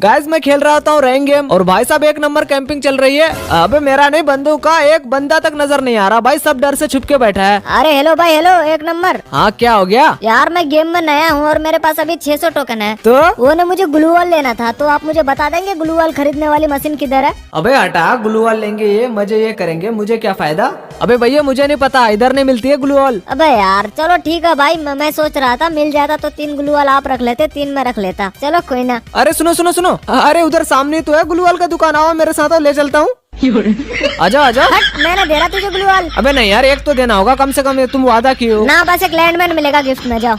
Guys मैं खेल रहा होता हूँ रैंक गेम और भाई साहब एक नंबर कैंपिंग चल रही है। अबे मेरा नहीं बंदूक का एक बंदा तक नजर नहीं आ रहा भाई, सब डर से छुप के बैठा है। अरे हेलो भाई, हेलो एक नंबर। हाँ क्या हो गया यार मैं गेम में नया हूँ और मेरे पास अभी 600 टोकन है। तो वो ने मुझे ग्लू वॉल लेना था, तो आप मुझे बता देंगे ग्लू वॉल खरीदने वाली मशीन किधर है? अबे हटा, ग्लू वॉल लेंगे ये मजे ये करेंगे, मुझे क्या फायदा। अबे भैया मुझे नहीं पता, इधर नहीं मिलती है ग्लू वॉल। अबे यार चलो ठीक है भाई, मैं सोच रहा था मिल जाता तो 3 ग्लू वॉल आप रख लेते, 3 मैं रख लेता। चलो कोई ना। अरे सुनो सुनो सुनो, अरे उधर सामने तो है ग्लू वॉल का दुकान, आओ मेरे साथ, ले चलता हूँ। आजा आजा। हट, मैंने दे रहा तुझे ग्लू वॉल। अबे नहीं यार, एक तो देना होगा कम से कम, तुम वादा किए हो ना बस एक लैंडमैन मिलेगा गिफ्ट में, जाओ।